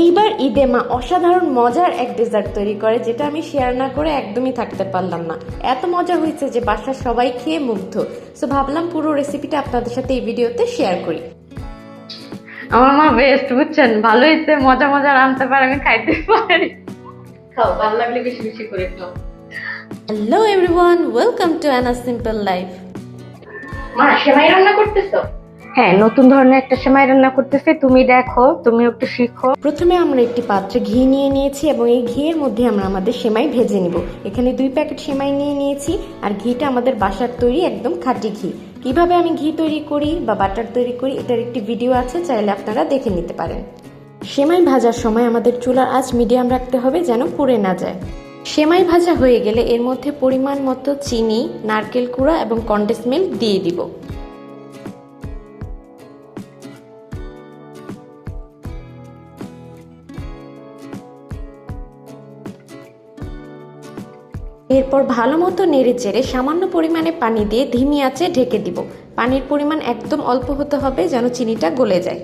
এইবার ঈদে মা অসাধারণ মজার এক ডেজার্ট তৈরি করে, যেটা আমি শেয়ার না করে একদমই থাকতে পারলাম না। এত মজা হয়েছে যে বাসার সবাই খেয়ে মুগ্ধ। সো ভাবলাম পুরো রেসিপিটা আপনাদের সাথে এই ভিডিওতে শেয়ার করি। আমার মা বেস্ট, বুঝছেন? ভালো হয়েছে, মজা মজা রাঁধতে পারে, আমি খাইতে পারি। খাও, ভালো লাগলে বেশি বেশি করে খাও। Hello everyone, welcome to Anna simple life. মা সেমাই রান্না করতেছো? হ্যাঁ, নতুন ধরনের একটা সেমাই রান্না করতেছে। তুমি দেখো, তুমি একটু শিখো। প্রথমে আমরা একটি পাত্রে ঘি নিয়ে নিয়েছি এবং এই ঘিয়ের মধ্যে আমরা আমাদের সেমাই ভেজে নিব। এখানে 2 প্যাকেট সেমাই নিয়ে নিয়েছি, আর ঘিটা আমাদের বাসার তৈরি একদম খাঁটি ঘি। কিভাবে আমি ঘি তৈরি করি বা বাটার তৈরি করি এটার একটি ভিডিও আছে, চাইলে আপনারা দেখে নিতে পারেন। সেমাই ভাজার সময় আমাদের চুলার আঁচ মিডিয়াম রাখতে হবে যেন পুড়ে না যায়। সেমাই ভাজা হয়ে গেলে এর মধ্যে পরিমাণ মতো চিনি, নারকেল কুড়া এবং কনডেন্স মিল্ক দিয়ে দিব। এরপর ভালো মতো নেড়ে চেড়ে সামান্য পরিমাণে পানি দিয়ে ধিমি আঁচে ঢেকে দিব। পানির পরিমাণ একদম অল্প হতে হবে যেন চিনিটা গলে যায়।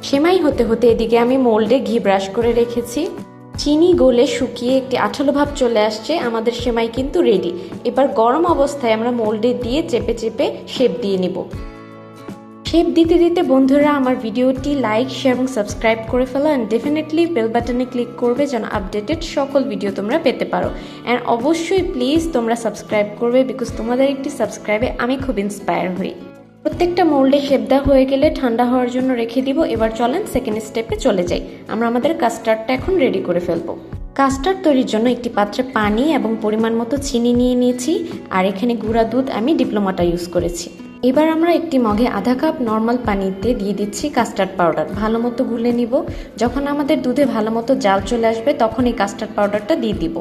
সেমাই হতে হতে এদিকে আমি মোল্ডে ঘি ব্রাশ করে রেখেছি। চিনি গলে শুকিয়ে একটি আঠালো ভাব চলে আসছে, আমাদের সেমাই কিন্তু রেডি। এবার গরম অবস্থায় আমরা মোল্ডে দিয়ে চেপে চেপে শেপ দিয়ে নিব। শেপ দিতে দিতে বন্ধুরা আমার ভিডিওটি লাইক, শেয়ার এবং সাবস্ক্রাইব করে ফেলো, অ্যান্ড ডেফিনেটলি বেল বাটনে ক্লিক করবে যেন আপডেটেড সকল ভিডিও তোমরা পেতে পারো। অ্যান্ড অবশ্যই প্লিজ তোমরা সাবস্ক্রাইব করবে, বিকজ তোমাদের একটি সাবস্ক্রাইবে আমি খুব ইন্সপায়ার হই। প্রত্যেকটা মোল্ডে শেপ দেওয়া হয়ে গেলে ঠান্ডা হওয়ার জন্য রেখে দিব। এবার চলেন সেকেন্ড স্টেপে চলে যাই। আমরা আমাদের কাস্টার্ডটা এখন রেডি করে ফেলবো। কাস্টার্ড তৈরির জন্য একটি পাত্রে পানি এবং পরিমাণ মতো চিনি নিয়ে নিয়েছি, আর এখানে গুঁড়া দুধ আমি ডিপ্লোমাটা ইউজ করেছি। এবার আমরা একটি মগে আধা কাপ নর্মাল পানিতে দিয়ে দিচ্ছি কাস্টার্ড পাউডার। ভালো মতো গুলে নিব। যখন আমাদের দুধে ভালো মতো জাল চলে আসবে তখন এই কাস্টার্ড পাউডারটা দিয়ে দিব।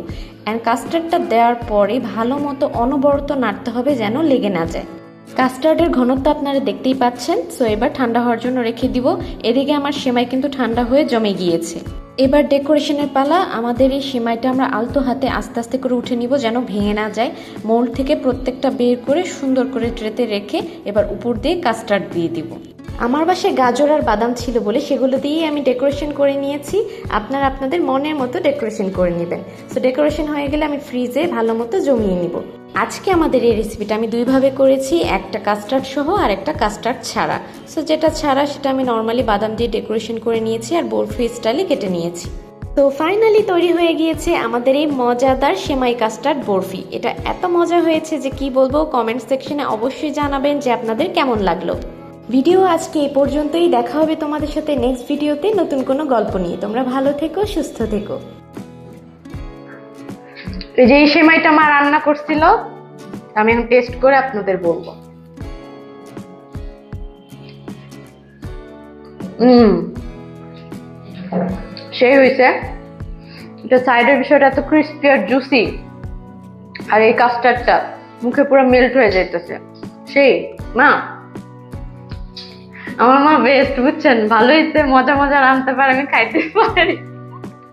অ্যান্ড কাস্টার্ডটা দেওয়ার পরে ভালো মতো অনবরত নাড়তে হবে যেন লেগে না যায়। কাস্টার্ডের ঘনত্ব আপনারা দেখতেই পাচ্ছেন। সো এবার ঠান্ডা হওয়ার জন্য রেখে দিব। এদিকে আমার সেমাই কিন্তু ঠান্ডা হয়ে জমে গিয়েছে। এবার ডেকোরেশনের পালা। আমাদের এই সেমাইটা আমরা আলতো হাতে আস্তে আস্তে করে উঠে নিব যেন ভেঙে না যায়। মোল্ড থেকে প্রত্যেকটা বের করে সুন্দর করে ট্রেতে রেখে এবার উপর দিয়ে কাস্টার্ড দিয়ে দিব। আমার বাসায় গাজর আর বাদাম ছিল বলে সেগুলো দিয়েই আমি ডেকোরেশন করে নিয়েছি। আপনারা আপনাদের মনের মতো ডেকোরেশন করে নেবেন। সো ডেকোরেশন হয়ে গেলে আমি ফ্রিজে ভালো মতো জমিয়ে নিব। আজকে আমাদের এই রেসিপিটা আমি 2 ভাবে করেছি, একটা কাস্টার্ড সহ আর একটা কাস্টার্ড ছাড়া। সো যেটা ছাড়া সেটা আমি নর্মালি বাদাম দিয়ে ডেকোরেশন করে নিয়েছি আর বরফি স্টাইলে কেটে নিয়েছি। তো ফাইনালি তৈরি হয়ে গিয়েছে আমাদের এই মজাদার সেমাই কাস্টার্ড বরফি। এটা এত মজা হয়েছে যে কি বলবো। কমেন্ট সেকশনে অবশ্যই জানাবেন যে আপনাদের কেমন লাগলো। ভিডিও আজকে এই পর্যন্তই। দেখা হবে তোমাদের সাথে নেক্সট ভিডিওতে নতুন কোনো গল্প নিয়ে। তোমরা ভালো থেকো, সুস্থ থেকো। এই যে এই সেমাইটা মা রান্না করছিল, আমি এখন টেস্ট করে আপনাদের বলবো। সেই হয়েছে। এটা সাইডের বিষয়টা এত ক্রিস্পি আর জুসি, আর এই কাস্টার্ডটা মুখে পুরো মেল্ট হয়ে যাইতেছে। সেই মা, আমার মা বেস্ট, বুঝছেন? ভালো হয়েছে, মজা মজা রাঁধতে পারে, আমি খাইতে পারি।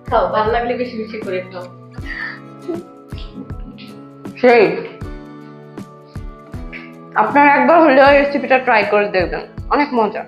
খাও, ভালো লাগলে বেশি বেশি করে খাও। সেই আপনারা একবার হলেও রেসিপিটা ট্রাই করে দেখবেন, অনেক মজা।